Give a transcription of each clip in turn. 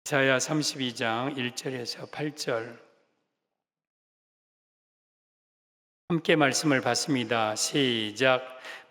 이사야 32장 1절에서 8절 함께 말씀을 받습니다. 시작.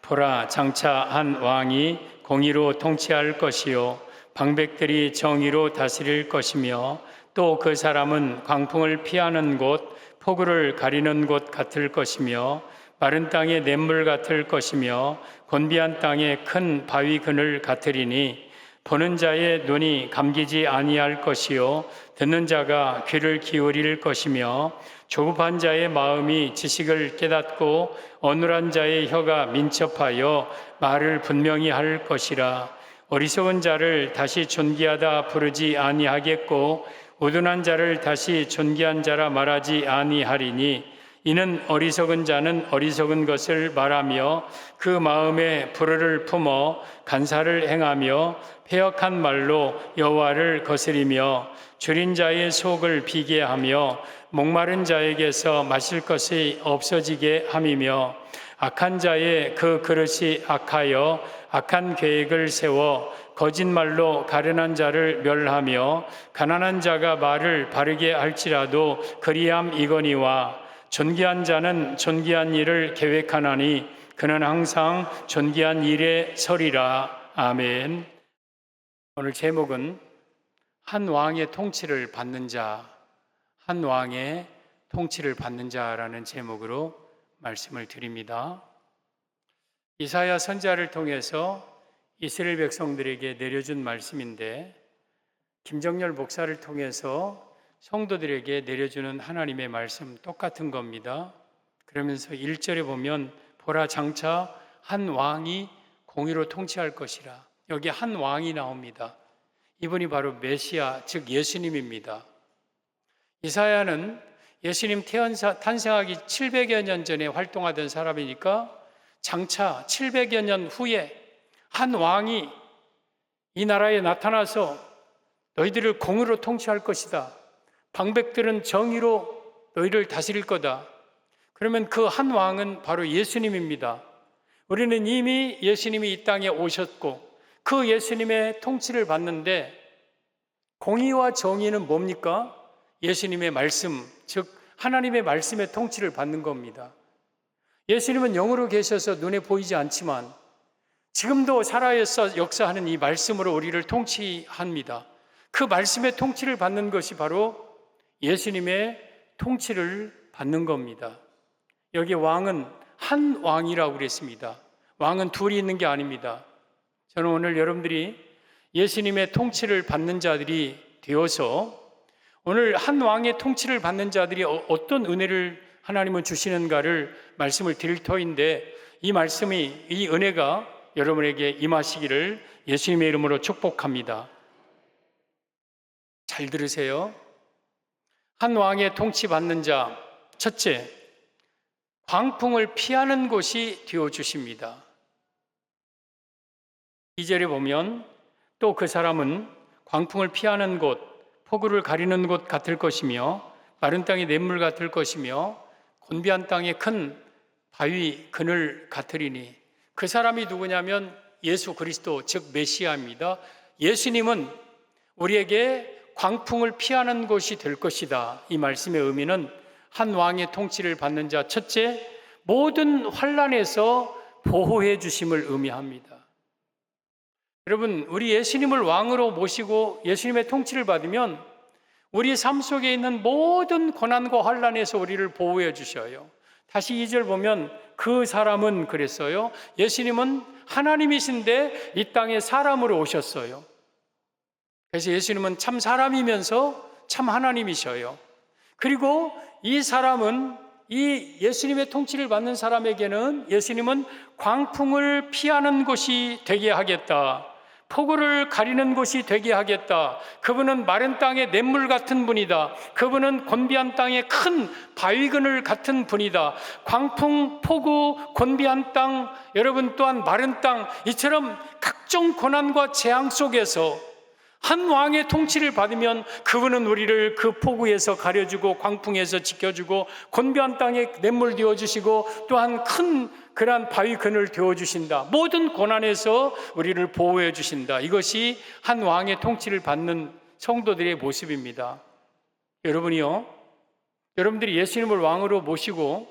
보라, 장차 한 왕이 공의로 통치할 것이요 방백들이 정의로 다스릴 것이며 또 그 사람은 광풍을 피하는 곳, 폭우를 가리는 곳 같을 것이며 마른 땅의 냇물 같을 것이며 곤비한 땅의 큰 바위 그늘 같으리니 보는 자의 눈이 감기지 아니할 것이요 듣는 자가 귀를 기울일 것이며 조급한 자의 마음이 지식을 깨닫고 어눌한 자의 혀가 민첩하여 말을 분명히 할 것이라. 어리석은 자를 다시 존귀하다 부르지 아니하겠고 우둔한 자를 다시 존귀한 자라 말하지 아니하리니 이는 어리석은 자는 어리석은 것을 말하며 그 마음에 불의를 품어 간사를 행하며 패역한 말로 여호와를 거스리며 줄인 자의 속을 비게 하며 목마른 자에게서 마실 것이 없어지게 함이며 악한 자의 그 그릇이 악하여 악한 계획을 세워 거짓말로 가련한 자를 멸하며 가난한 자가 말을 바르게 할지라도 그리함이거니와 존귀한 자는 존귀한 일을 계획하나니 그는 항상 존귀한 일에 서리라. 아멘. 오늘 제목은 한 왕의 통치를 받는 자, 한 왕의 통치를 받는 자라는 제목으로 말씀을 드립니다. 이사야 선지자를 통해서 이스라엘 백성들에게 내려준 말씀인데 김정열 목사를 통해서 성도들에게 내려주는 하나님의 말씀 똑같은 겁니다. 그러면서 1절에 보면 보라, 장차 한 왕이 공의로 통치할 것이라. 여기 한 왕이 나옵니다. 이분이 바로 메시아, 즉 예수님입니다. 이사야는 예수님 탄생하기 700여 년 전에 활동하던 사람이니까 장차 700여 년 후에 한 왕이 이 나라에 나타나서 너희들을 공의로 통치할 것이다. 방백들은 정의로 너희를 다스릴 거다. 그러면 그 한 왕은 바로 예수님입니다. 우리는 이미 예수님이 이 땅에 오셨고 그 예수님의 통치를 받는데 공의와 정의는 뭡니까? 예수님의 말씀, 즉 하나님의 말씀의 통치를 받는 겁니다. 예수님은 영으로 계셔서 눈에 보이지 않지만 지금도 살아있어 역사하는 이 말씀으로 우리를 통치합니다. 그 말씀의 통치를 받는 것이 바로 예수님의 통치를 받는 겁니다. 여기 왕은 한 왕이라고 그랬습니다. 왕은 둘이 있는 게 아닙니다. 저는 오늘 여러분들이 예수님의 통치를 받는 자들이 되어서 오늘 한 왕의 통치를 받는 자들이 어떤 은혜를 하나님은 주시는가를 말씀을 드릴 터인데 이 말씀이, 이 은혜가 여러분에게 임하시기를 예수님의 이름으로 축복합니다. 잘 들으세요. 한 왕의 통치받는 자, 첫째, 광풍을 피하는 곳이 되어주십니다. 2절에 보면 또 그 사람은 광풍을 피하는 곳, 폭우를 가리는 곳 같을 것이며 마른 땅의 냇물 같을 것이며 곤비한 땅의 큰 바위 그늘 같으리니 그 사람이 누구냐면 예수 그리스도, 즉 메시아입니다. 예수님은 우리에게 광풍을 피하는 곳이 될 것이다. 이 말씀의 의미는 한 왕의 통치를 받는 자, 첫째, 모든 환난에서 보호해 주심을 의미합니다. 여러분, 우리 예수님을 왕으로 모시고 예수님의 통치를 받으면 우리 삶 속에 있는 모든 고난과 환난에서 우리를 보호해 주셔요. 다시 2절 보면 그 사람은 그랬어요. 예수님은 하나님이신데 이 땅에 사람으로 오셨어요. 그래서 예수님은 참 사람이면서 참 하나님이셔요. 그리고 이 사람은, 이 예수님의 통치를 받는 사람에게는 예수님은 광풍을 피하는 곳이 되게 하겠다. 폭우를 가리는 곳이 되게 하겠다. 그분은 마른 땅의 냇물 같은 분이다. 그분은 곤비한 땅의 큰 바위그늘 같은 분이다. 광풍, 폭우, 곤비한 땅, 여러분 또한 마른 땅, 이처럼 각종 고난과 재앙 속에서 한 왕의 통치를 받으면 그분은 우리를 그 폭우에서 가려주고 광풍에서 지켜주고 곤비한 땅에 냇물 되어주시고 또한 큰 그러한 바위 그늘 되어주신다. 모든 고난에서 우리를 보호해 주신다. 이것이 한 왕의 통치를 받는 성도들의 모습입니다. 여러분이요, 여러분들이 예수님을 왕으로 모시고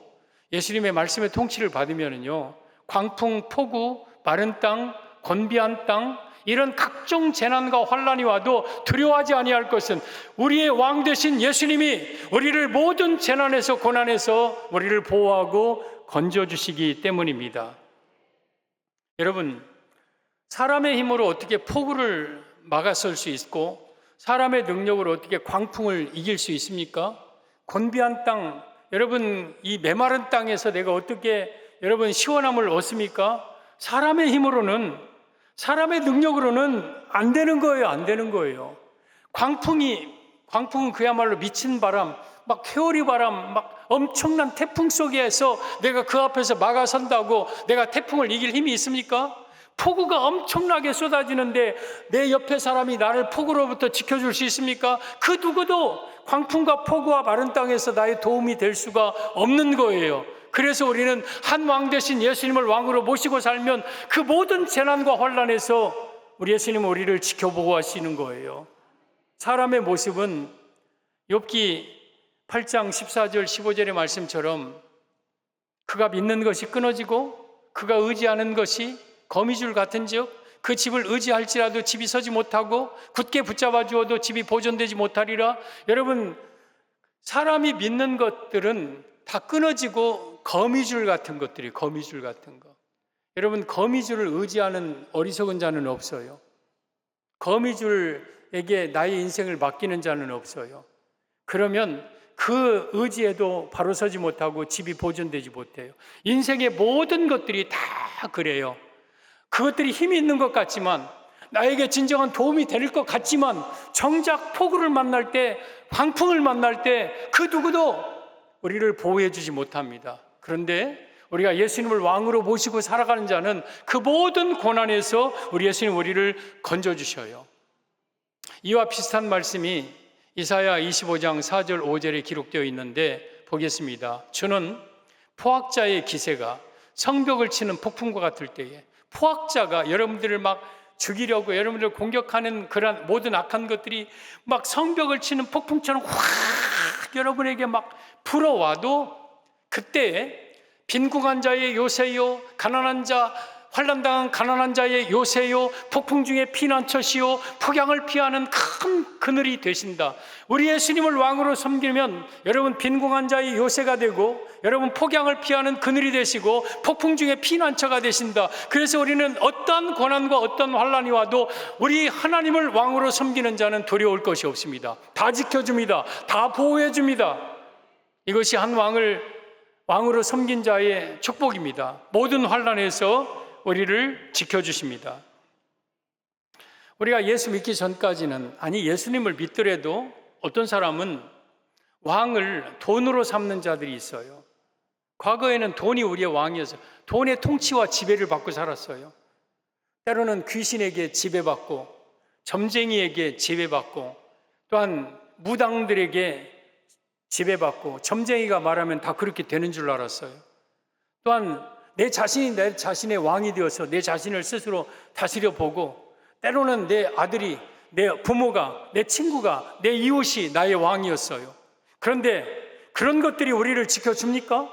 예수님의 말씀의 통치를 받으면요, 광풍, 폭우, 마른 땅, 곤비한 땅, 이런 각종 재난과 환란이 와도 두려워하지 아니할 것은 우리의 왕 되신 예수님이 우리를 모든 재난에서 고난에서 우리를 보호하고 건져주시기 때문입니다. 여러분, 사람의 힘으로 어떻게 폭우를 막아설 수 있고 사람의 능력으로 어떻게 광풍을 이길 수 있습니까? 곤비한 땅, 여러분 이 메마른 땅에서 내가 어떻게 여러분 시원함을 얻습니까? 사람의 힘으로는, 사람의 능력으로는 안 되는 거예요. 안 되는 거예요. 광풍은 그야말로 미친 바람, 막 회오리 바람, 막 엄청난 태풍 속에서 내가 그 앞에서 막아선다고 내가 태풍을 이길 힘이 있습니까? 폭우가 엄청나게 쏟아지는데 내 옆에 사람이 나를 폭우로부터 지켜줄 수 있습니까? 그 누구도 광풍과 폭우와 마른 땅에서 나의 도움이 될 수가 없는 거예요. 그래서 우리는 한 왕 되신 예수님을 왕으로 모시고 살면 그 모든 재난과 환란에서 우리 예수님은 우리를 지켜보고 하시는 거예요. 사람의 모습은 욥기 8장 14절 15절의 말씀처럼 그가 믿는 것이 끊어지고 그가 의지하는 것이 거미줄 같은즉 그 집을 의지할지라도 집이 서지 못하고 굳게 붙잡아 주어도 집이 보존되지 못하리라. 여러분, 사람이 믿는 것들은 다 끊어지고 거미줄 같은 것들이, 거미줄 같은 거. 여러분, 거미줄을 의지하는 어리석은 자는 없어요. 거미줄에게 나의 인생을 맡기는 자는 없어요. 그러면 그 의지에도 바로 서지 못하고 집이 보존되지 못해요. 인생의 모든 것들이 다 그래요. 그것들이 힘이 있는 것 같지만, 나에게 진정한 도움이 될 것 같지만, 정작 폭우를 만날 때, 광풍을 만날 때 그 누구도 우리를 보호해 주지 못합니다. 그런데 우리가 예수님을 왕으로 모시고 살아가는 자는 그 모든 고난에서 우리 예수님 우리를 건져주셔요. 이와 비슷한 말씀이 이사야 25장 4절 5절에 기록되어 있는데 보겠습니다. 주는 포악자의 기세가 성벽을 치는 폭풍과 같을 때에, 포악자가 여러분들을 막 죽이려고 여러분들을 공격하는 그런 모든 악한 것들이 막 성벽을 치는 폭풍처럼 확 여러분에게 막 불어와도 그때 빈궁한 자의 요새요, 가난한 자, 환난당한 가난한 자의 요새요, 폭풍 중에 피난처시요, 폭양을 피하는 큰 그늘이 되신다. 우리 예수님을 왕으로 섬기면 여러분 빈궁한 자의 요새가 되고 여러분 폭양을 피하는 그늘이 되시고 폭풍 중에 피난처가 되신다. 그래서 우리는 어떤 고난과 어떤 환난이 와도 우리 하나님을 왕으로 섬기는 자는 두려울 것이 없습니다. 다 지켜줍니다. 다 보호해줍니다. 이것이 한 왕으로 섬긴 자의 축복입니다. 모든 환난에서 우리를 지켜주십니다. 우리가 예수 믿기 전까지는, 아니 예수님을 믿더라도 어떤 사람은 왕을 돈으로 삼는 자들이 있어요. 과거에는 돈이 우리의 왕이었어요. 돈의 통치와 지배를 받고 살았어요. 때로는 귀신에게 지배받고 점쟁이에게 지배받고 또한 무당들에게 지배받고, 점쟁이가 말하면 다 그렇게 되는 줄 알았어요. 또한 내 자신의 왕이 되어서 내 자신을 스스로 다스려 보고, 때로는 내 아들이, 내 부모가, 내 친구가, 내 이웃이 나의 왕이었어요. 그런데 그런 것들이 우리를 지켜줍니까?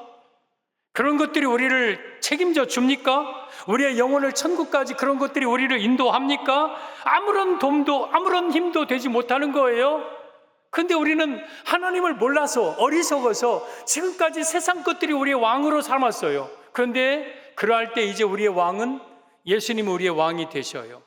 그런 것들이 우리를 책임져 줍니까? 우리의 영혼을 천국까지 그런 것들이 우리를 인도합니까? 아무런 도움도 아무런 힘도 되지 못하는 거예요. 근데 우리는 하나님을 몰라서 어리석어서 지금까지 세상 것들이 우리의 왕으로 삼았어요. 그런데 그러할 때 이제 우리의 왕은 예수님이 우리의 왕이 되셔요.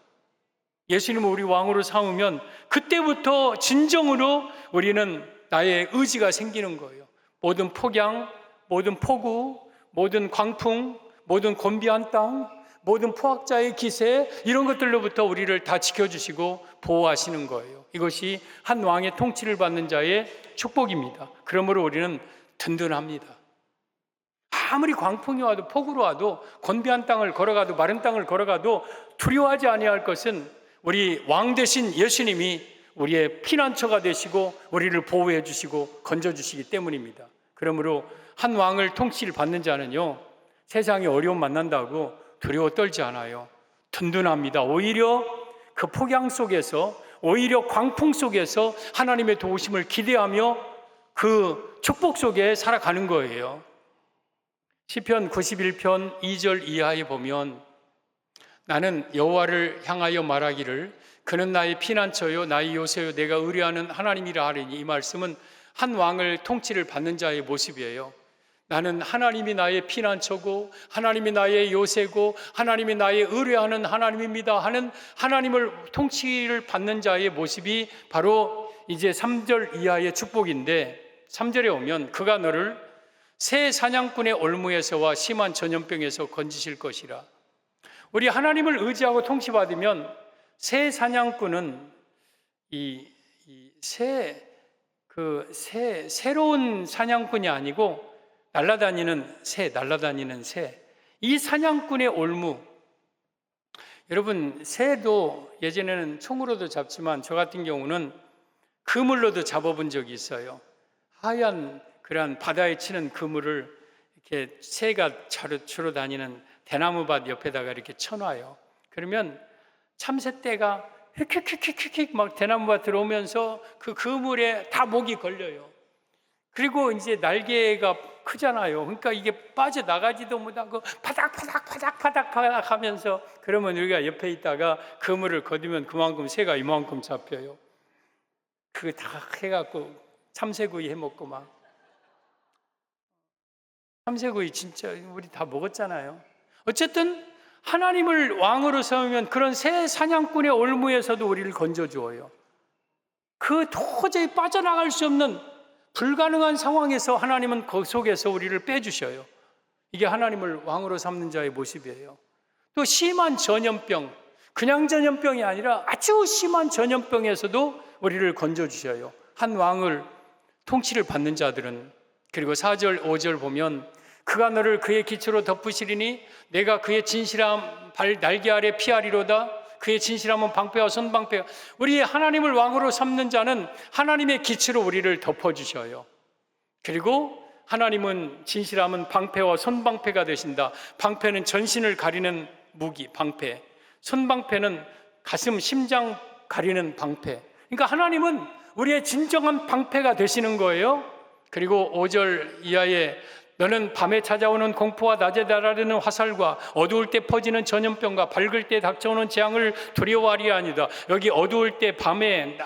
예수님을 우리 왕으로 삼으면 그때부터 진정으로 우리는 나의 의지가 생기는 거예요. 모든 폭양, 모든 폭우, 모든 광풍, 모든 곤비한 땅, 모든 포악자의 기세, 이런 것들로부터 우리를 다 지켜주시고 보호하시는 거예요. 이것이 한 왕의 통치를 받는 자의 축복입니다. 그러므로 우리는 든든합니다. 아무리 광풍이 와도 폭우로 와도 곤비한 땅을 걸어가도 마른 땅을 걸어가도 두려워하지 아니할 것은 우리 왕 되신 예수님이 우리의 피난처가 되시고 우리를 보호해 주시고 건져 주시기 때문입니다. 그러므로 한 왕을 통치를 받는 자는요, 세상에 어려움 만난다고 두려워 떨지 않아요. 든든합니다. 오히려 그 폭양 속에서 오히려 광풍 속에서 하나님의 도우심을 기대하며 그 축복 속에 살아가는 거예요. 시편 91편 2절 이하에 보면 나는 여호와를 향하여 말하기를 그는 나의 피난처요 나의 요새요 내가 의뢰하는 하나님이라 하리니, 이 말씀은 한 왕을 통치를 받는 자의 모습이에요. 나는 하나님이 나의 피난처고 하나님이 나의 요새고 하나님이 나의 의뢰하는 하나님입니다 하는 하나님을 통치를 받는 자의 모습이 바로 이제 3절 이하의 축복인데, 3절에 오면 그가 너를 새 사냥꾼의 올무에서와 심한 전염병에서 건지실 것이라. 우리 하나님을 의지하고 통치받으면 새 사냥꾼은 새로운 사냥꾼이 아니고 날아다니는 새. 이 사냥꾼의 올무. 여러분, 새도 예전에는 총으로도 잡지만 저 같은 경우는 그물로도 잡아본 적이 있어요. 하얀 그런 바다에 치는 그물을 이렇게 새가 주로 다니는 대나무밭 옆에다가 이렇게 쳐놔요. 그러면 참새떼가 휙휙휙휙휙 막 대나무밭 들어오면서 그 그물에 다 목이 걸려요. 그리고 이제 날개가 크잖아요. 그러니까 이게 빠져나가지도 못하고 파닥파닥 하면서, 그러면 우리가 옆에 있다가 그물을 거두면 그만큼 새가 이만큼 잡혀요. 그거 다 해갖고 참새구이 해먹고 막. 참새구이 진짜 우리 다 먹었잖아요. 어쨌든 하나님을 왕으로 세우면 그런 새 사냥꾼의 올무에서도 우리를 건져주어요. 그 도저히 빠져나갈 수 없는 불가능한 상황에서 하나님은 그 속에서 우리를 빼주셔요. 이게 하나님을 왕으로 삼는 자의 모습이에요. 또 심한 전염병, 그냥 전염병이 아니라 아주 심한 전염병에서도 우리를 건져주셔요. 한 왕을 통치를 받는 자들은. 그리고 4절 5절 보면 그가 너를 그의 기초로 덮으시리니 내가 그의 진실함 날개 아래 피하리로다. 그의 진실함은 방패와 손방패. 우리 하나님을 왕으로 삼는 자는 하나님의 기초로 우리를 덮어주셔요. 그리고 하나님은 진실함은 방패와 손방패가 되신다. 방패는 전신을 가리는 무기, 방패. 손방패는 가슴, 심장 가리는 방패. 그러니까 하나님은 우리의 진정한 방패가 되시는 거예요. 그리고 5절 이하에 너는 밤에 찾아오는 공포와 낮에 달아드는 화살과 어두울 때 퍼지는 전염병과 밝을 때 닥쳐오는 재앙을 두려워하리 아니다. 여기 어두울 때 밤에,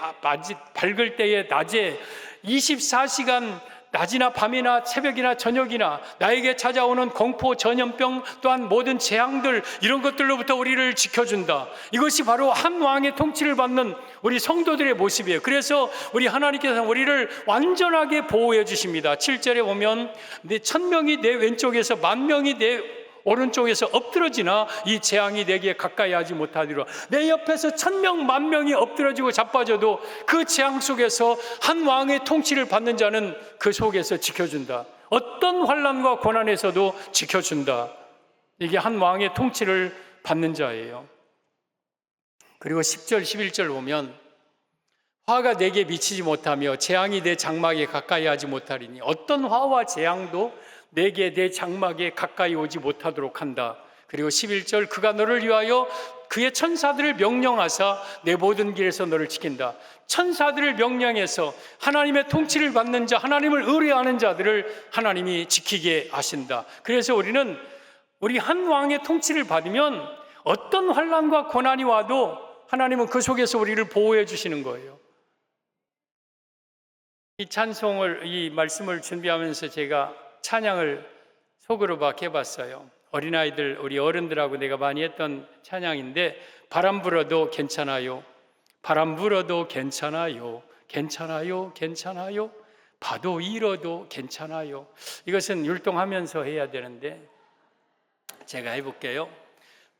밝을 때에 낮에 24시간 낮이나 밤이나 새벽이나 저녁이나 나에게 찾아오는 공포, 전염병 또한 모든 재앙들, 이런 것들로부터 우리를 지켜준다. 이것이 바로 한 왕의 통치를 받는 우리 성도들의 모습이에요. 그래서 우리 하나님께서 우리를 완전하게 보호해 주십니다. 7절에 보면 1000명이 내 왼쪽에서 10,000명이 내 오른쪽에서 엎드러지나 이 재앙이 내게 가까이 하지 못하리라. 내 옆에서 1000명, 10,000명이 엎드러지고 자빠져도 그 재앙 속에서 한 왕의 통치를 받는 자는 그 속에서 지켜준다. 어떤 환난과 고난에서도 지켜준다. 이게 한 왕의 통치를 받는 자예요. 그리고 10절, 11절 보면 화가 내게 미치지 못하며 재앙이 내 장막에 가까이 하지 못하리니 어떤 화와 재앙도 내게 내 장막에 가까이 오지 못하도록 한다. 그리고 11절 그가 너를 위하여 그의 천사들을 명령하사 내 모든 길에서 너를 지킨다. 천사들을 명령해서 하나님의 통치를 받는 자, 하나님을 의뢰하는 자들을 하나님이 지키게 하신다. 그래서 우리는 우리 한 왕의 통치를 받으면 어떤 환난과 고난이 와도 하나님은 그 속에서 우리를 보호해 주시는 거예요. 이 찬송을, 이 말씀을 준비하면서 제가 찬양을 속으로 막 해봤어요. 어린아이들, 우리 어른들하고 내가 많이 했던 찬양인데, 바람 불어도 괜찮아요, 바람 불어도 괜찮아요, 괜찮아요, 괜찮아요, 파도 일어도 괜찮아요. 이것은 율동하면서 해야 되는데 제가 해볼게요.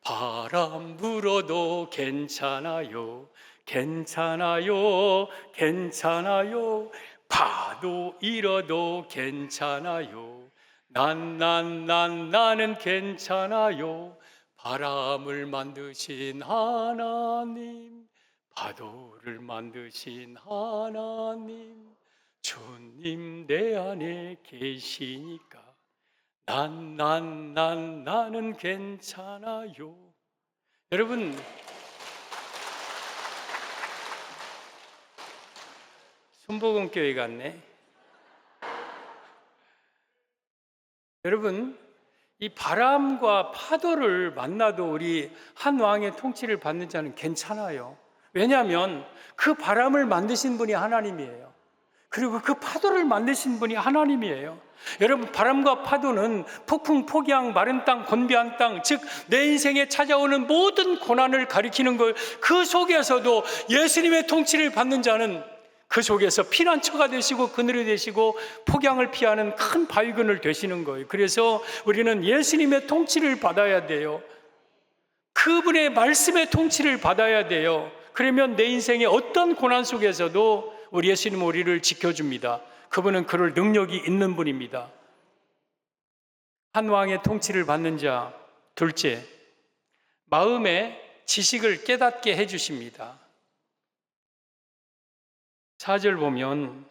바람 불어도 괜찮아요, 괜찮아요, 괜찮아요, 파도 일어도 괜찮아요, 나는 괜찮아요. 바람을 만드신 하나님, 파도를 만드신 하나님, 주님 내 안에 계시니까 나는 괜찮아요. 여러분, 순복음교회 같네. 여러분, 이 바람과 파도를 만나도 우리 한 왕의 통치를 받는 자는 괜찮아요. 왜냐하면 그 바람을 만드신 분이 하나님이에요. 그리고 그 파도를 만드신 분이 하나님이에요. 여러분, 바람과 파도는 폭풍, 폭양, 마른 땅, 곤비한 땅, 즉 내 인생에 찾아오는 모든 고난을 가리키는 걸, 그 속에서도 예수님의 통치를 받는 자는 그 속에서 피난처가 되시고 그늘이 되시고 폭양을 피하는 큰 바위근을 되시는 거예요. 그래서 우리는 예수님의 통치를 받아야 돼요. 그분의 말씀의 통치를 받아야 돼요. 그러면 내 인생의 어떤 고난 속에서도 우리 예수님은 우리를 지켜줍니다. 그분은 그럴 능력이 있는 분입니다. 한 왕의 통치를 받는 자. 둘째, 마음의 지식을 깨닫게 해주십니다. 4절 보면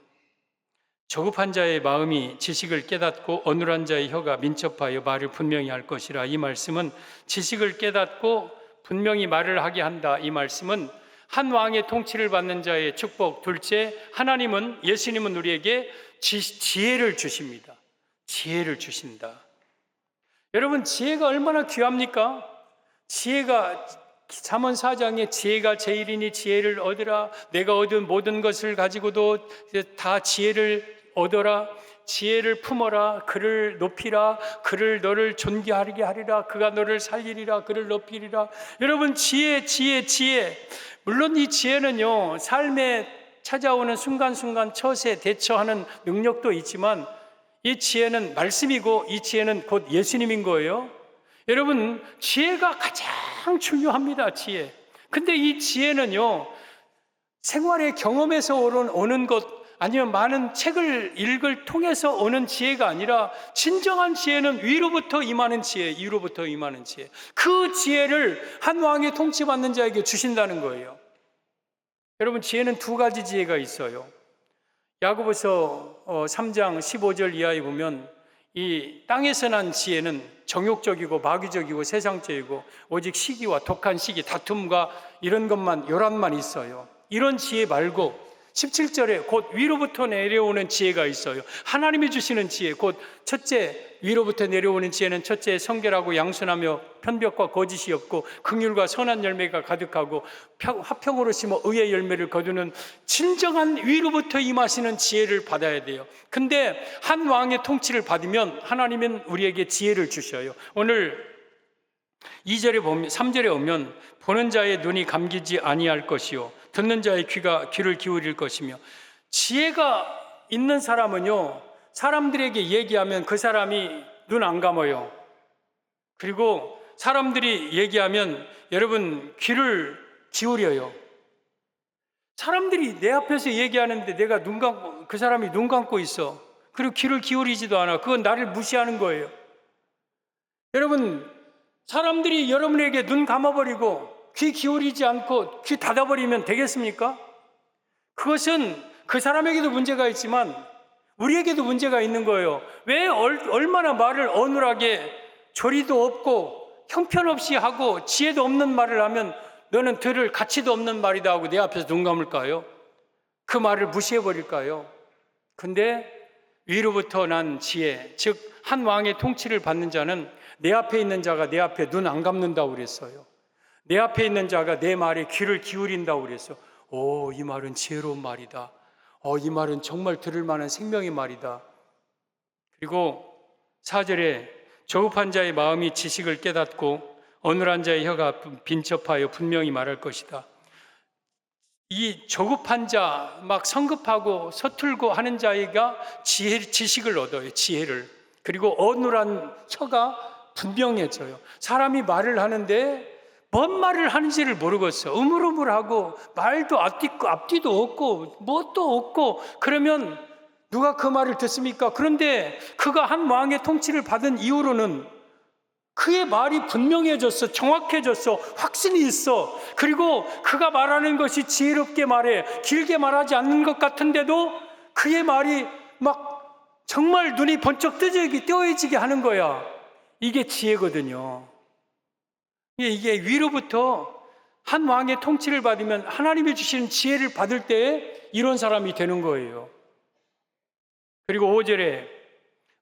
조급한 자의 마음이 지식을 깨닫고 어눌한 자의 혀가 민첩하여 말을 분명히 할 것이라. 이 말씀은 지식을 깨닫고 분명히 말을 하게 한다. 이 말씀은 한 왕의 통치를 받는 자의 축복. 둘째, 하나님은, 예수님은 우리에게 지혜를 주십니다. 지혜를 주신다. 여러분, 지혜가 얼마나 귀합니까? 지혜가, 잠언 4장에 지혜가 제일이니 지혜를 얻으라. 내가 얻은 모든 것을 가지고도 다 지혜를 얻어라. 지혜를 품어라. 그를 높이라. 그를 너를 존귀하게 하리라. 그가 너를 살리리라. 그를 높이리라. 여러분, 지혜. 물론 이 지혜는요, 삶에 찾아오는 순간순간 처세 대처하는 능력도 있지만, 이 지혜는 말씀이고 이 지혜는 곧 예수님인 거예요. 여러분, 지혜가 가장 중요합니다. 지혜. 근데 이 지혜는요, 생활의 경험에서 오는 것, 아니면 많은 책을 읽을 통해서 오는 지혜가 아니라, 진정한 지혜는 위로부터 임하는 지혜, 위로부터 임하는 지혜. 그 지혜를 한 왕의 통치받는 자에게 주신다는 거예요. 여러분, 지혜는 두 가지 지혜가 있어요. 야고보서 3장 15절 이하에 보면, 이 땅에서 난 지혜는 정욕적이고 마귀적이고 세상적이고 오직 시기와 독한 시기, 다툼과 이런 것만, 요란만 있어요. 이런 지혜 말고 17절에 곧 위로부터 내려오는 지혜가 있어요. 하나님이 주시는 지혜, 곧 첫째, 위로부터 내려오는 지혜는 첫째, 성결하고 양순하며 편벽과 거짓이 없고 긍휼과 선한 열매가 가득하고 화평으로 심어 의의 열매를 거두는 진정한 위로부터 임하시는 지혜를 받아야 돼요. 근데 한 왕의 통치를 받으면 하나님은 우리에게 지혜를 주셔요. 오늘 2절에 보면, 3절에 오면 보는 자의 눈이 감기지 아니할 것이요 듣는 자의 귀를 기울일 것이며, 지혜가 있는 사람은요, 사람들에게 얘기하면 그 사람이 눈 안 감아요. 그리고 사람들이 얘기하면 여러분 귀를 기울여요. 사람들이 내 앞에서 얘기하는데 내가 그 사람이 눈 감고 있어. 그리고 귀를 기울이지도 않아. 그건 나를 무시하는 거예요. 여러분, 사람들이 여러분에게 눈 감아버리고 귀 기울이지 않고 귀 닫아버리면 되겠습니까? 그것은 그 사람에게도 문제가 있지만 우리에게도 문제가 있는 거예요. 왜 얼마나 말을 어눌하게 조리도 없고 형편없이 하고 지혜도 없는 말을 하면 너는 들을 가치도 없는 말이다 하고 내 앞에서 눈 감을까요? 그 말을 무시해버릴까요? 근데 위로부터 난 지혜, 즉 한 왕의 통치를 받는 자는 내 앞에 있는 자가 내 앞에 눈 안 감는다고 그랬어요. 내 앞에 있는 자가 내 말에 귀를 기울인다고 그랬어. 이 말은 지혜로운 말이다. 이 말은 정말 들을 만한 생명의 말이다. 그리고 4절에 조급한 자의 마음이 지식을 깨닫고 어눌한 자의 혀가 빈첩하여 분명히 말할 것이다. 이 조급한 자, 막 성급하고 서툴고 하는 자가 지식을 얻어요. 지혜를. 그리고 어눌한 혀가 분명해져요. 사람이 말을 하는데 뭔 말을 하는지를 모르겠어. 우물우물하고 말도 앞뒤도 없고 뭣도 없고 그러면 누가 그 말을 듣습니까? 그런데 그가 한 왕의 통치를 받은 이후로는 그의 말이 분명해졌어. 정확해졌어. 확신이 있어. 그리고 그가 말하는 것이 지혜롭게 말해. 길게 말하지 않는 것 같은데도 그의 말이 막 정말 눈이 번쩍 뜨여지게 하는 거야. 이게 지혜거든요. 이게 위로부터 한 왕의 통치를 받으면 하나님이 주시는 지혜를 받을 때에 이런 사람이 되는 거예요. 그리고 5절에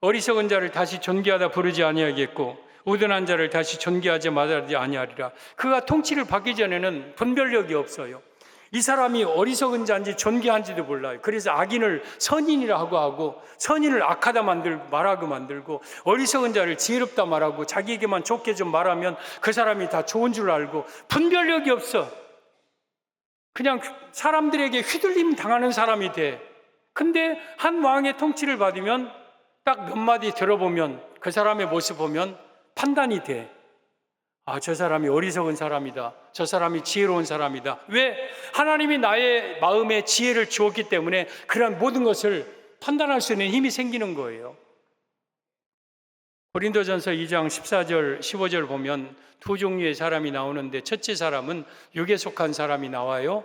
어리석은 자를 다시 존귀하다 부르지 아니하겠고 우둔한 자를 다시 존귀하지 말하지 아니하리라. 그가 통치를 받기 전에는 분별력이 없어요. 이 사람이 어리석은 자인지 존귀한지도 몰라요. 그래서 악인을 선인이라고 하고 선인을 악하다 말하고 만들고 어리석은 자를 지혜롭다 말하고 자기에게만 좋게 좀 말하면 그 사람이 다 좋은 줄 알고 분별력이 없어. 그냥 사람들에게 휘둘림 당하는 사람이 돼. 근데 한 왕의 통치를 받으면 딱 몇 마디 들어보면 그 사람의 모습 보면 판단이 돼. 아, 저 사람이 어리석은 사람이다. 저 사람이 지혜로운 사람이다. 왜? 하나님이 나의 마음에 지혜를 주었기 때문에 그러한 모든 것을 판단할 수 있는 힘이 생기는 거예요. 고린도전서 2장 14절 15절 보면 두 종류의 사람이 나오는데 첫째 사람은 육에 속한 사람이 나와요.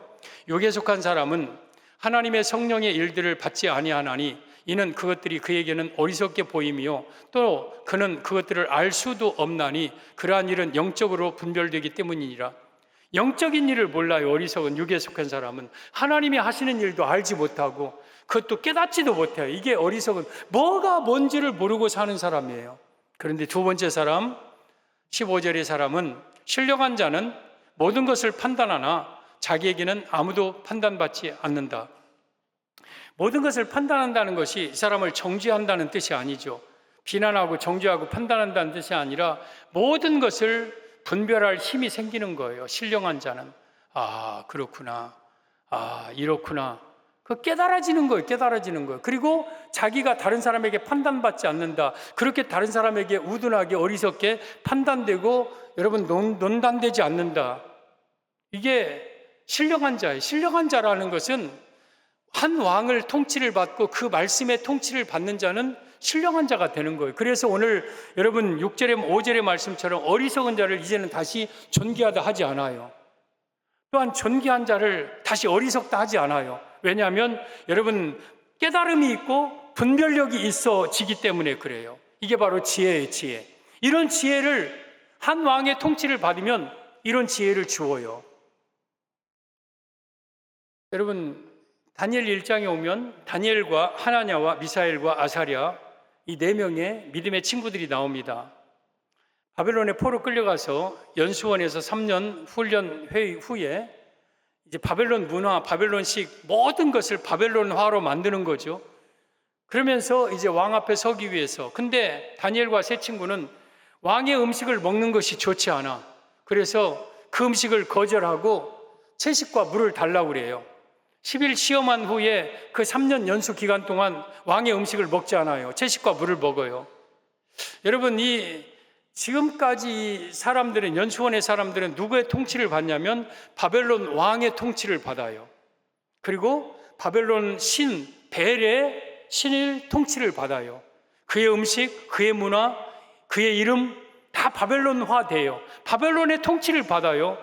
육에 속한 사람은 하나님의 성령의 일들을 받지 아니하나니 이는 그것들이 그에게는 어리석게 보임이요 또 그는 그것들을 알 수도 없나니 그러한 일은 영적으로 분별되기 때문이니라. 영적인 일을 몰라요. 어리석은 육에 속한 사람은 하나님이 하시는 일도 알지 못하고 그것도 깨닫지도 못해요. 이게 어리석은 뭐가 뭔지를 모르고 사는 사람이에요. 그런데 두 번째 사람 15절의 사람은 신령한 자는 모든 것을 판단하나 자기에게는 아무도 판단받지 않는다. 모든 것을 판단한다는 것이 이 사람을 정죄한다는 뜻이 아니죠. 비난하고 정죄하고 판단한다는 뜻이 아니라 모든 것을 분별할 힘이 생기는 거예요. 신령한 자는 아 그렇구나, 아 이렇구나, 그 깨달아지는 거예요. 깨달아지는 거예요. 그리고 자기가 다른 사람에게 판단받지 않는다. 그렇게 다른 사람에게 우둔하게 어리석게 판단되고 여러분 논단되지 않는다. 이게 신령한 자예요. 신령한 자라는 것은 한 왕을 통치를 받고 그 말씀의 통치를 받는 자는 신령한 자가 되는 거예요. 그래서 오늘 여러분 6절에 5절의 말씀처럼 어리석은 자를 이제는 다시 존귀하다 하지 않아요. 또한 존귀한 자를 다시 어리석다 하지 않아요. 왜냐하면 여러분 깨달음이 있고 분별력이 있어지기 때문에 그래요. 이게 바로 지혜예요. 지혜. 이런 지혜를 한 왕의 통치를 받으면 이런 지혜를 주어요. 여러분 다니엘 1장에 오면 다니엘과 하나냐와 미사엘과 아사랴 이 네 명의 믿음의 친구들이 나옵니다. 바벨론에 포로 끌려가서 연수원에서 3년 훈련 회의 후에 이제 바벨론 문화, 바벨론식 모든 것을 바벨론화로 만드는 거죠. 그러면서 이제 왕 앞에 서기 위해서 근데 다니엘과 세 친구는 왕의 음식을 먹는 것이 좋지 않아. 그래서 그 음식을 거절하고 채식과 물을 달라고 그래요. 10일 시험한 후에 그 3년 연수 기간 동안 왕의 음식을 먹지 않아요. 채식과 물을 먹어요. 여러분 이 지금까지 사람들은 연수원의 사람들은 누구의 통치를 받냐면 바벨론 왕의 통치를 받아요. 그리고 바벨론 신 벨의 신일 통치를 받아요. 그의 음식, 그의 문화, 그의 이름 다 바벨론화 돼요. 바벨론의 통치를 받아요.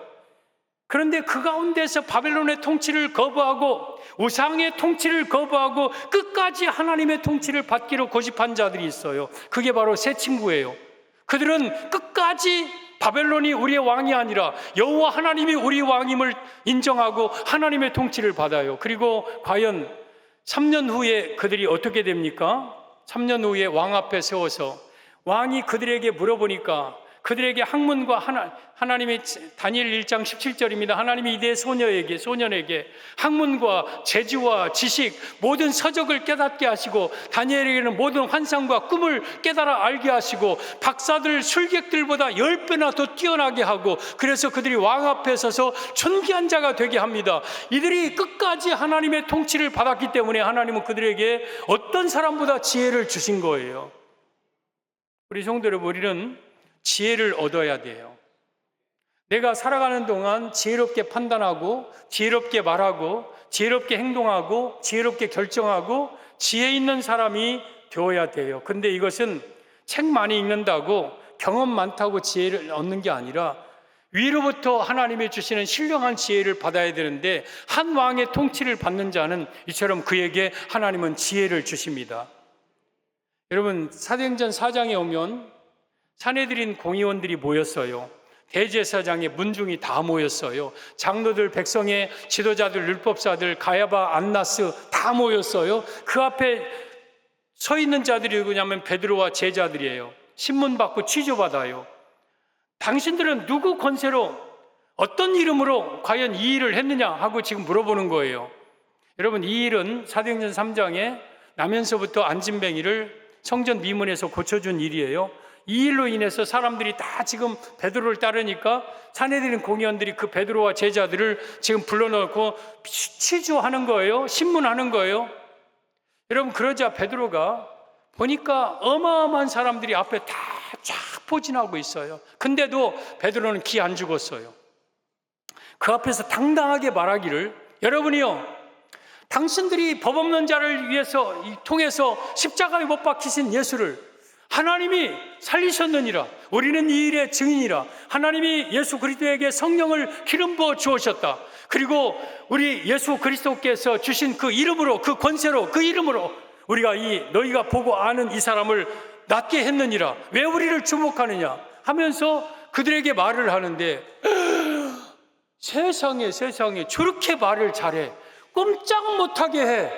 그런데 그 가운데서 바벨론의 통치를 거부하고 우상의 통치를 거부하고 끝까지 하나님의 통치를 받기로 고집한 자들이 있어요. 그게 바로 세 친구예요. 그들은 끝까지 바벨론이 우리의 왕이 아니라 여호와 하나님이 우리 왕임을 인정하고 하나님의 통치를 받아요. 그리고 과연 3년 후에 그들이 어떻게 됩니까? 3년 후에 왕 앞에 세워서 왕이 그들에게 물어보니까 그들에게 학문과 하나님의 다니엘 1장 17절입니다. 하나님이 이대 소년에게 학문과 재주와 지식 모든 서적을 깨닫게 하시고 다니엘에게는 모든 환상과 꿈을 깨달아 알게 하시고 박사들 술객들보다 10배나 더 뛰어나게 하고 그래서 그들이 왕 앞에 서서 존귀한 자가 되게 합니다. 이들이 끝까지 하나님의 통치를 받았기 때문에 하나님은 그들에게 어떤 사람보다 지혜를 주신 거예요. 우리 성도 여러분, 우리는 지혜를 얻어야 돼요. 내가 살아가는 동안 지혜롭게 판단하고 지혜롭게 말하고 지혜롭게 행동하고 지혜롭게 결정하고 지혜 있는 사람이 되어야 돼요. 근데 이것은 책 많이 읽는다고 경험 많다고 지혜를 얻는 게 아니라 위로부터 하나님이 주시는 신령한 지혜를 받아야 되는데 한 왕의 통치를 받는 자는 이처럼 그에게 하나님은 지혜를 주십니다. 여러분 사도행전 4장에 오면 산헤드린 공의원들이 모였어요. 대제사장의 문중이 다 모였어요. 장로들, 백성의 지도자들, 율법사들, 가야바, 안나스 다 모였어요. 그 앞에 서 있는 자들이 누구냐면 베드로와 제자들이에요. 신문 받고 취조받아요. 당신들은 누구 권세로, 어떤 이름으로 과연 이 일을 했느냐 하고 지금 물어보는 거예요. 여러분, 이 일은 사도행전 3장에 나면서부터 안진뱅이를 성전 미문에서 고쳐준 일이에요. 이 일로 인해서 사람들이 다 지금 베드로를 따르니까 산헤드린 공의원들이 그 베드로와 제자들을 지금 불러놓고 취조하는 거예요. 신문하는 거예요. 여러분, 그러자 베드로가 보니까 어마어마한 사람들이 앞에 다 쫙 포진하고 있어요. 근데도 베드로는 기 안 죽었어요. 그 앞에서 당당하게 말하기를, 여러분이요, 당신들이 법 없는 자를 위해서 통해서 십자가에 못 박히신 예수를 하나님이 살리셨느니라. 우리는 이 일의 증인이라. 하나님이 예수 그리스도에게 성령을 기름 부어 주셨다. 그리고 우리 예수 그리스도께서 주신 그 이름으로, 그 권세로, 그 이름으로 우리가 너희가 보고 아는 이 사람을 낫게 했느니라. 왜 우리를 주목하느냐 하면서 그들에게 말을 하는데, 세상에 저렇게 말을 잘해. 꼼짝 못하게 해.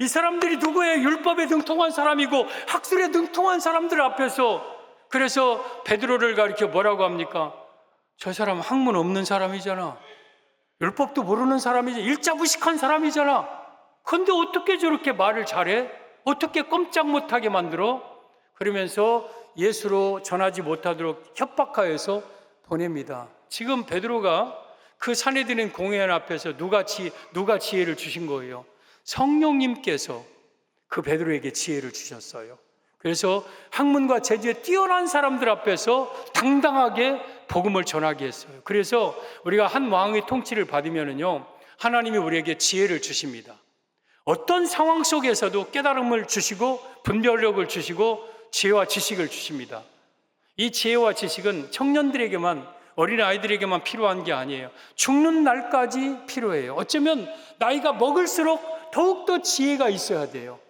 이 사람들이 누구의 율법에 능통한 사람이고 학술에 능통한 사람들 앞에서, 그래서 베드로를 가리켜 뭐라고 합니까? 저 사람 학문 없는 사람이잖아. 율법도 모르는 사람이잖아. 일자무식한 사람이잖아. 근데 어떻게 저렇게 말을 잘해? 어떻게 꼼짝 못하게 만들어? 그러면서 예수로 전하지 못하도록 협박하여서 보냅니다. 지금 베드로가 그 산헤드린 공회원 앞에서 누가 지혜를 주신 거예요? 성령님께서 그 베드로에게 지혜를 주셨어요. 그래서 학문과 재주에 뛰어난 사람들 앞에서 당당하게 복음을 전하게 했어요. 그래서 우리가 한 왕의 통치를 받으면요, 하나님이 우리에게 지혜를 주십니다. 어떤 상황 속에서도 깨달음을 주시고 분별력을 주시고 지혜와 지식을 주십니다. 이 지혜와 지식은 청년들에게만, 어린아이들에게만 필요한 게 아니에요. 죽는 날까지 필요해요. 어쩌면 나이가 먹을수록 더욱더 지혜가 있어야 돼요.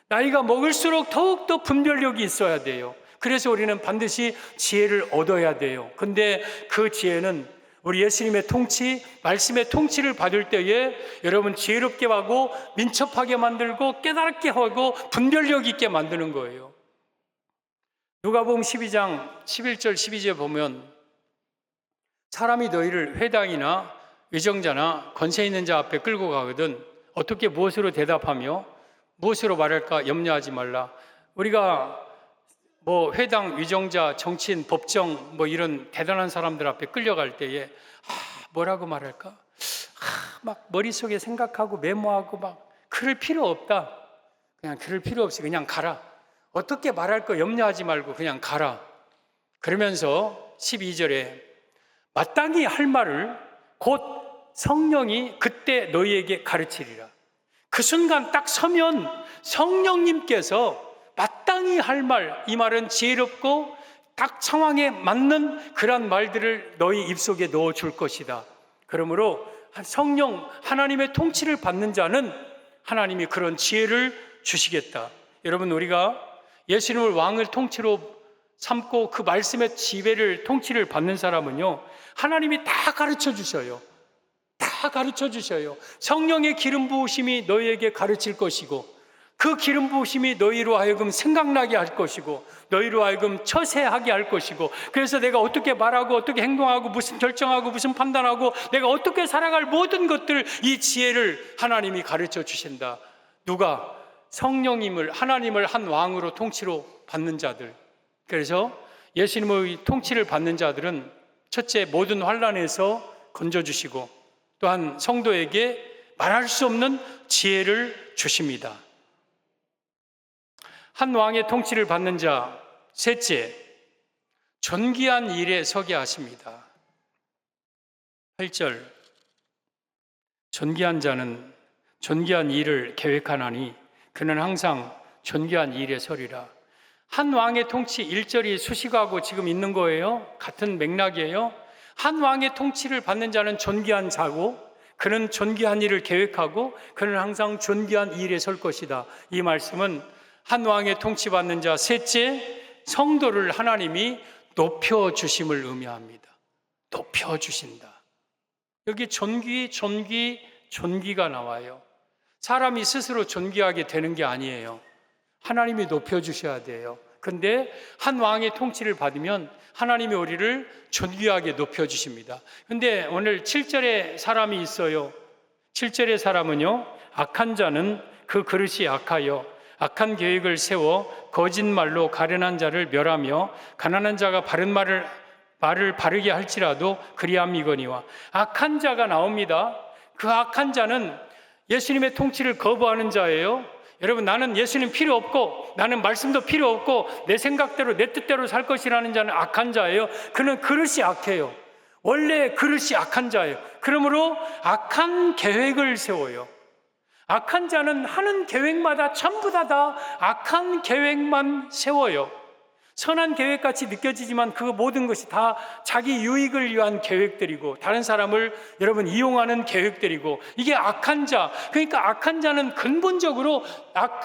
나이가 먹을수록 더욱더 분별력이 있어야 돼요. 그래서 우리는 반드시 지혜를 얻어야 돼요. 근데 그 지혜는 우리 예수님의 통치, 말씀의 통치를 받을 때에 여러분 지혜롭게 하고 민첩하게 만들고 깨달게 하고 분별력 있게 만드는 거예요. 누가복음 12장 11절 12절에 보면, 사람이 너희를 회당이나 위정자나 권세 있는 자 앞에 끌고 가거든 어떻게 무엇으로 대답하며 무엇으로 말할까 염려하지 말라. 우리가 회당, 위정자, 정치인, 법정 이런 대단한 사람들 앞에 끌려갈 때에 뭐라고 말할까? 막 머릿속에 생각하고 메모하고 막 그럴 필요 없다. 그냥 그럴 필요 없이 그냥 가라. 어떻게 말할 거 염려하지 말고 그냥 가라. 그러면서 12절에 마땅히 할 말을 곧 성령이 그때 너희에게 가르치리라. 그 순간 딱 서면 성령님께서 마땅히 할 말, 이 말은 지혜롭고 딱 상황에 맞는 그런 말들을 너희 입속에 넣어줄 것이다. 그러므로 성령, 하나님의 통치를 받는 자는 하나님이 그런 지혜를 주시겠다. 여러분, 우리가 예수님을 왕을 통치로 삼고 그 말씀의 지배를, 통치를 받는 사람은요, 하나님이 다 가르쳐 주셔요. 다 가르쳐 주셔요. 성령의 기름 부으심이 너희에게 가르칠 것이고, 그 기름 부으심이 너희로 하여금 생각나게 할 것이고, 너희로 하여금 처세하게 할 것이고, 그래서 내가 어떻게 말하고 어떻게 행동하고 무슨 결정하고 무슨 판단하고 내가 어떻게 살아갈 모든 것들, 이 지혜를 하나님이 가르쳐 주신다. 누가? 성령님을, 하나님을 한 왕으로 통치로 받는 자들. 그래서 예수님의 통치를 받는 자들은 첫째, 모든 환난에서 건져주시고, 또한 성도에게 말할 수 없는 지혜를 주십니다. 한 왕의 통치를 받는 자, 셋째, 존귀한 일에 서게 하십니다. 8절, 존귀한 자는 존귀한 일을 계획하나니 그는 항상 존귀한 일에 서리라. 한 왕의 통치 1절이 수식하고 지금 있는 거예요. 같은 맥락이에요. 한 왕의 통치를 받는 자는 존귀한 자고, 그는 존귀한 일을 계획하고 그는 항상 존귀한 일에 설 것이다. 이 말씀은 한 왕의 통치받는 자, 셋째, 성도를 하나님이 높여주심을 의미합니다. 높여주신다. 여기 존귀가 나와요. 사람이 스스로 존귀하게 되는 게 아니에요. 하나님이 높여주셔야 돼요. 근데 한 왕의 통치를 받으면 하나님이 우리를 존귀하게 높여주십니다. 근데 오늘 7절에 사람이 있어요. 7절의 사람은요, 악한 자는 그 그릇이 악하여 악한 계획을 세워 거짓말로 가련한 자를 멸하며 가난한 자가 바른 말을 바르게 할지라도 그리함이거니와. 악한 자가 나옵니다. 그 악한 자는 예수님의 통치를 거부하는 자예요. 여러분, 나는 예수님 필요 없고 나는 말씀도 필요 없고 내 생각대로 내 뜻대로 살 것이라는 자는 악한 자예요. 그는 그릇이 악해요. 원래 그릇이 악한 자예요. 그러므로 악한 계획을 세워요. 악한 자는 하는 계획마다 전부 다 악한 계획만 세워요. 선한 계획같이 느껴지지만 그 모든 것이 다 자기 유익을 위한 계획들이고 다른 사람을 여러분 이용하는 계획들이고, 이게 악한 자. 그러니까 악한 자는 근본적으로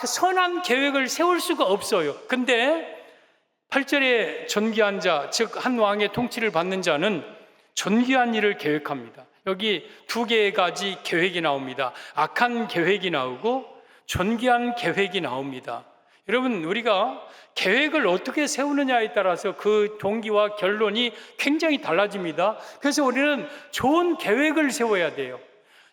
선한 계획을 세울 수가 없어요. 근데 8절에 존귀한 자, 즉 한 왕의 통치를 받는 자는 존귀한 일을 계획합니다. 여기 두 가지 계획이 나옵니다. 악한 계획이 나오고 존귀한 계획이 나옵니다. 여러분, 우리가 계획을 어떻게 세우느냐에 따라서 그 동기와 결론이 굉장히 달라집니다. 그래서 우리는 좋은 계획을 세워야 돼요.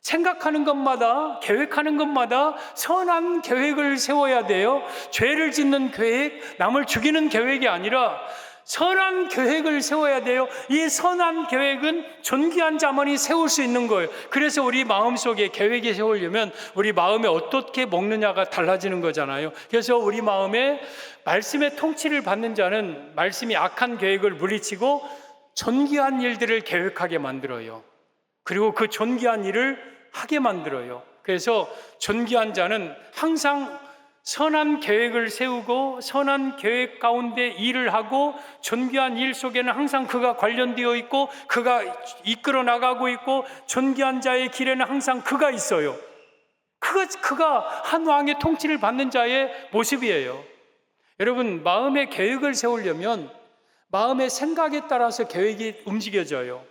생각하는 것마다, 계획하는 것마다 선한 계획을 세워야 돼요. 죄를 짓는 계획, 남을 죽이는 계획이 아니라 선한 계획을 세워야 돼요. 이 선한 계획은 존귀한 자만이 세울 수 있는 거예요. 그래서 우리 마음속에 계획이 세우려면 우리 마음에 어떻게 먹느냐가 달라지는 거잖아요. 그래서 우리 마음에 말씀의 통치를 받는 자는 말씀이 악한 계획을 물리치고 존귀한 일들을 계획하게 만들어요. 그리고 그 존귀한 일을 하게 만들어요. 그래서 존귀한 자는 항상 선한 계획을 세우고 선한 계획 가운데 일을 하고 존귀한 일 속에는 항상 그가 관련되어 있고 그가 이끌어 나가고 있고 존귀한 자의 길에는 항상 그가 있어요. 그가 한 왕의 통치를 받는 자의 모습이에요. 여러분, 마음의 계획을 세우려면 마음의 생각에 따라서 계획이 움직여져요.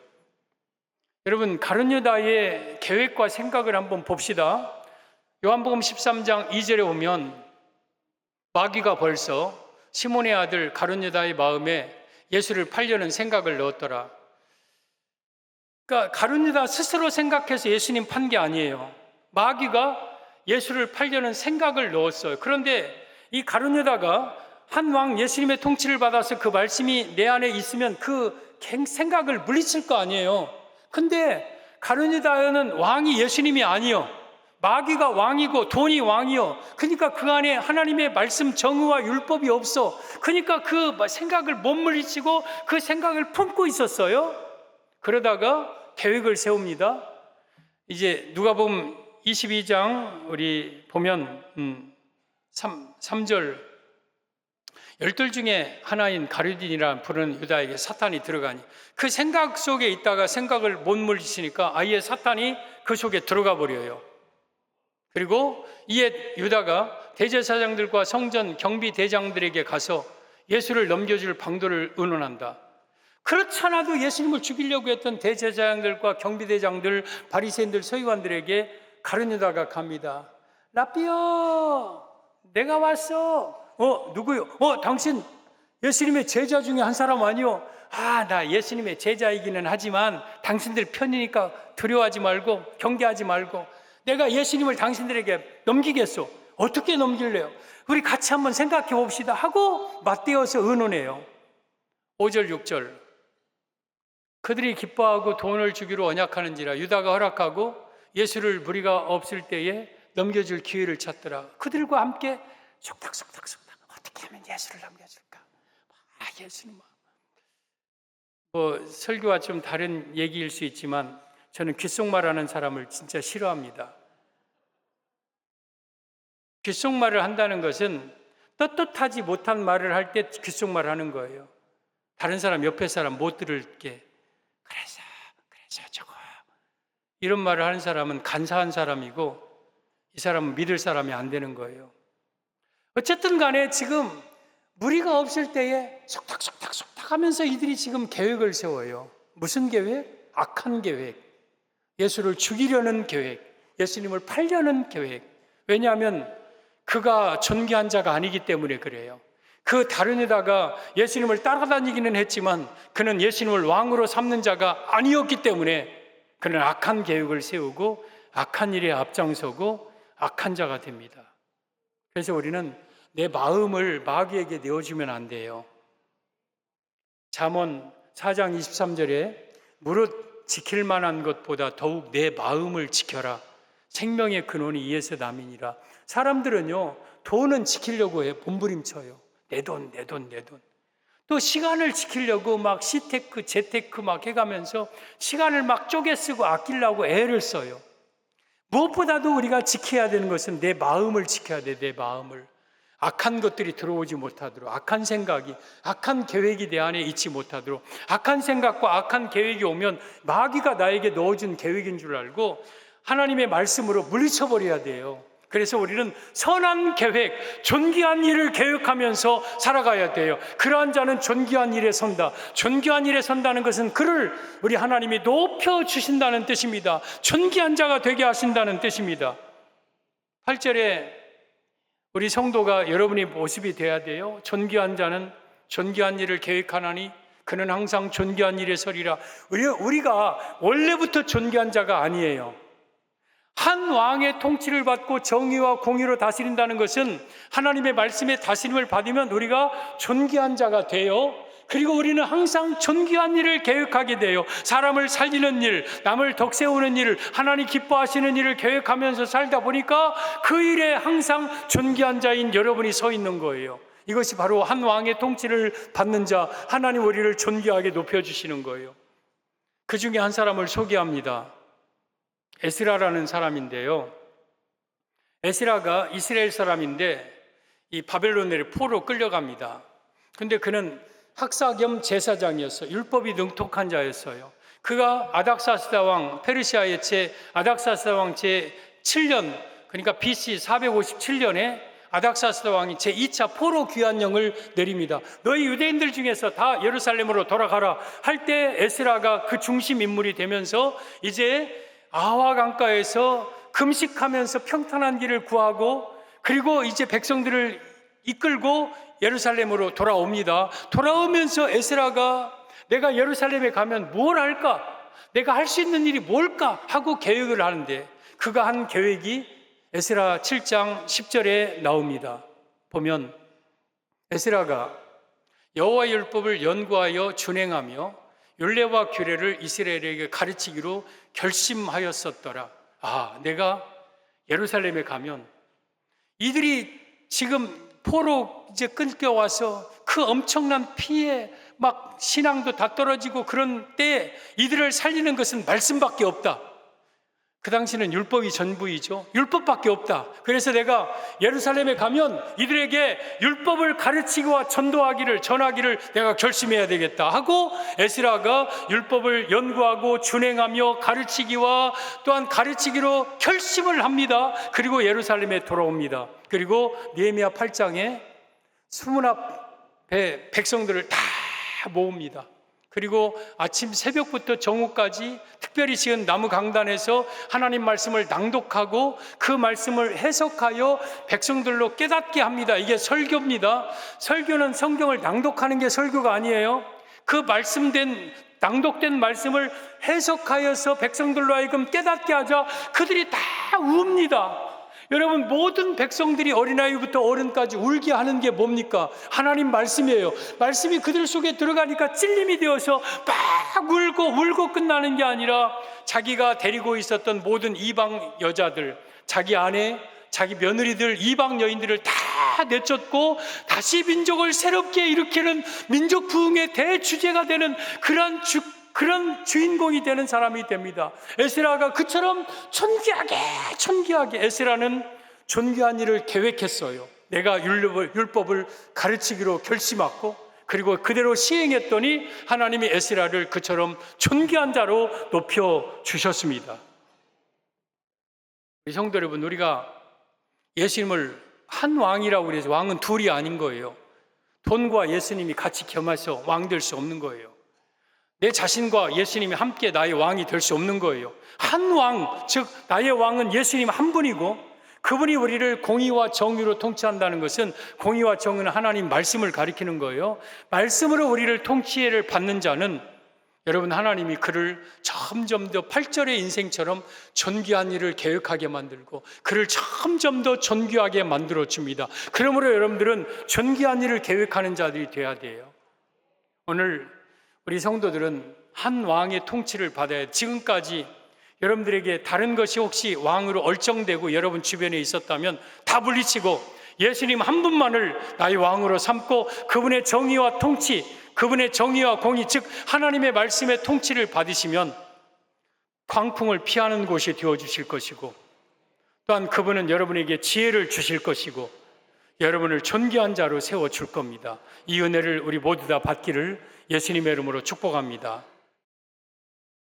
여러분, 가룟 유다의 계획과 생각을 한번 봅시다. 요한복음 13장 2절에 보면 마귀가 벌써 시몬의 아들 가룟 유다의 마음에 예수를 팔려는 생각을 넣었더라. 그러니까 가룟 유다 스스로 생각해서 예수님 판 게 아니에요. 마귀가 예수를 팔려는 생각을 넣었어요. 그런데 이 가룟 유다가 한 왕 예수님의 통치를 받아서 그 말씀이 내 안에 있으면 그 생각을 물리칠 거 아니에요. 근데 가룟 유다는 왕이 예수님이 아니요, 마귀가 왕이고 돈이 왕이요. 그러니까 그 안에 하나님의 말씀 정의와 율법이 없어. 그러니까 그 생각을 못 물리치고 그 생각을 품고 있었어요. 그러다가 계획을 세웁니다. 이제 누가복음 22장 우리 보면 3절, 열둘 중에 하나인 가룟유다라는 부르는 유다에게 사탄이 들어가니 그 생각 속에 있다가 생각을 못 물리치니까 아예 사탄이 그 속에 들어가 버려요. 그리고 이에 유다가 대제사장들과 성전 경비대장들에게 가서 예수를 넘겨줄 방도를 의논한다. 그렇잖아도 예수님을 죽이려고 했던 대제사장들과 경비대장들, 바리새인들, 서기관들에게 가룟 유다가 갑니다. 라삐여, 내가 왔어. 누구요? 당신 예수님의 제자 중에 한 사람 아니요? 나 예수님의 제자이기는 하지만 당신들 편이니까 두려워하지 말고 경계하지 말고 내가 예수님을 당신들에게 넘기겠소. 어떻게 넘길래요? 우리 같이 한번 생각해 봅시다 하고 맞대어서 의논해요. 5절 6절, 그들이 기뻐하고 돈을 주기로 언약하는지라 유다가 허락하고 예수를 무리가 없을 때에 넘겨줄 기회를 찾더라. 그들과 함께 속닥속닥 어떻게 하면 예수를 넘겨줄까? 예수님 설교와 좀 다른 얘기일 수 있지만 저는 귓속말하는 사람을 진짜 싫어합니다. 귓속말을 한다는 것은 떳떳하지 못한 말을 할 때 귓속말을 하는 거예요. 다른 사람, 옆에 사람 못 들을게. 그래서 저거 이런 말을 하는 사람은 간사한 사람이고 이 사람은 믿을 사람이 안 되는 거예요. 어쨌든 간에 지금 무리가 없을 때에 속닥 하면서 이들이 지금 계획을 세워요. 무슨 계획? 악한 계획. 예수를 죽이려는 계획. 예수님을 팔려는 계획. 왜냐하면 그가 존귀한 자가 아니기 때문에 그래요. 그 다른 데다가 예수님을 따라다니기는 했지만 그는 예수님을 왕으로 삼는 자가 아니었기 때문에 그는 악한 계획을 세우고 악한 일에 앞장서고 악한 자가 됩니다. 그래서 우리는 내 마음을 마귀에게 내어주면 안 돼요. 잠언 4장 23절에 무릇 지킬 만한 것보다 더욱 내 마음을 지켜라. 생명의 근원이 이에서 남이니라. 사람들은요, 돈은 지키려고 해 몸부림쳐요. 내 돈, 내 돈, 내 돈. 또 시간을 지키려고 막 C테크, 재테크 막 해가면서 시간을 막 쪼개 쓰고 아끼려고 애를 써요. 무엇보다도 우리가 지켜야 되는 것은 내 마음을 지켜야 돼, 내 마음을. 악한 것들이 들어오지 못하도록, 악한 생각이, 악한 계획이 내 안에 있지 못하도록, 악한 생각과 악한 계획이 오면 마귀가 나에게 넣어준 계획인 줄 알고 하나님의 말씀으로 물리쳐버려야 돼요. 그래서 우리는 선한 계획, 존귀한 일을 계획하면서 살아가야 돼요. 그러한 자는 존귀한 일에 선다. 존귀한 일에 선다는 것은 그를 우리 하나님이 높여주신다는 뜻입니다. 존귀한 자가 되게 하신다는 뜻입니다. 8절에 우리 성도가 여러분의 모습이 돼야 돼요. 존귀한 자는 존귀한 일을 계획하나니 그는 항상 존귀한 일에 서리라. 우리가 원래부터 존귀한 자가 아니에요. 한 왕의 통치를 받고 정의와 공의로 다스린다는 것은 하나님의 말씀에 다스림을 받으면 우리가 존귀한 자가 돼요. 그리고 우리는 항상 존귀한 일을 계획하게 돼요. 사람을 살리는 일, 남을 덕세우는 일을, 하나님 기뻐하시는 일을 계획하면서 살다 보니까 그 일에 항상 존귀한 자인 여러분이 서 있는 거예요. 이것이 바로 한 왕의 통치를 받는 자, 하나님 우리를 존귀하게 높여주시는 거예요. 그 중에 한 사람을 소개합니다. 에스라라는 사람인데요. 에스라가 이스라엘 사람인데 이 바벨론의 포로 끌려갑니다. 근데 그는 학사 겸 제사장이었어요. 율법이 능통한 자였어요. 그가 아닥사스다 왕, 페르시아의 아닥사스다 왕 제 7년, 그러니까 BC 457년에 아닥사스다 왕이 제2차 포로 귀환령을 내립니다. 너희 유대인들 중에서 다 예루살렘으로 돌아가라 할 때 에스라가 그 중심 인물이 되면서 이제 아와 강가에서 금식하면서 평탄한 길을 구하고 그리고 이제 백성들을 이끌고 예루살렘으로 돌아옵니다. 돌아오면서 에스라가 내가 예루살렘에 가면 뭘 할까? 내가 할 수 있는 일이 뭘까? 하고 계획을 하는데 그가 한 계획이 에스라 7장 10절에 나옵니다. 보면 에스라가 여호와의 율법을 연구하여 준행하며 율례와 규례를 이스라엘에게 가르치기로 결심하였었더라. 내가 예루살렘에 가면 이들이 지금 포로 이제 끌려와서 그 엄청난 피해 막 신앙도 다 떨어지고 그런 때에 이들을 살리는 것은 말씀밖에 없다. 그 당시는 율법이 전부이죠. 율법밖에 없다. 그래서 내가 예루살렘에 가면 이들에게 율법을 가르치고 전하기를 내가 결심해야 되겠다 하고 에스라가 율법을 연구하고 준행하며 가르치기와 또한 가르치기로 결심을 합니다. 그리고 예루살렘에 돌아옵니다. 그리고 느헤미야 8장에 수문 앞에 백성들을 다 모읍니다. 그리고 아침 새벽부터 정오까지 특별히 지은 나무 강단에서 하나님 말씀을 낭독하고 그 말씀을 해석하여 백성들로 깨닫게 합니다. 이게 설교입니다. 설교는 성경을 낭독하는 게 설교가 아니에요. 그 낭독된 말씀을 해석하여서 백성들로 하여금 깨닫게 하자 그들이 다 웁니다. 여러분, 모든 백성들이 어린아이부터 어른까지 울게 하는 게 뭡니까? 하나님 말씀이에요. 말씀이 그들 속에 들어가니까 찔림이 되어서 막 울고 끝나는 게 아니라 자기가 데리고 있었던 모든 이방 여자들, 자기 아내, 자기 며느리들, 이방 여인들을 다 내쫓고 다시 민족을 새롭게 일으키는 민족 부흥의 대주제가 되는 그런 주인공이 되는 사람이 됩니다. 에스라가 그처럼 존귀하게 에스라는 존귀한 일을 계획했어요. 내가 율법을 가르치기로 결심하고 그리고 그대로 시행했더니 하나님이 에스라를 그처럼 존귀한 자로 높여주셨습니다. 우리 성도 여러분, 우리가 예수님을 한 왕이라고 그래서 왕은 둘이 아닌 거예요. 돈과 예수님이 같이 겸해서 왕 될 수 없는 거예요. 내 자신과 예수님이 함께 나의 왕이 될 수 없는 거예요. 한 왕, 즉 나의 왕은 예수님 한 분이고 그분이 우리를 공의와 정의로 통치한다는 것은, 공의와 정의는 하나님 말씀을 가리키는 거예요. 말씀으로 우리를 통치를 받는 자는, 여러분, 하나님이 그를 점점 더 8절의 인생처럼 존귀한 일을 계획하게 만들고 그를 점점 더 존귀하게 만들어 줍니다. 그러므로 여러분들은 존귀한 일을 계획하는 자들이 되어야 돼요. 오늘 우리 성도들은 한 왕의 통치를 받아야, 지금까지 여러분들에게 다른 것이 혹시 왕으로 얼쩡되고 여러분 주변에 있었다면 다 물리치고 예수님 한 분만을 나의 왕으로 삼고 그분의 정의와 통치, 그분의 정의와 공의, 즉 하나님의 말씀의 통치를 받으시면 광풍을 피하는 곳이 되어주실 것이고, 또한 그분은 여러분에게 지혜를 주실 것이고 여러분을 존귀한 자로 세워줄 겁니다. 이 은혜를 우리 모두 다 받기를 예수님의 이름으로 축복합니다.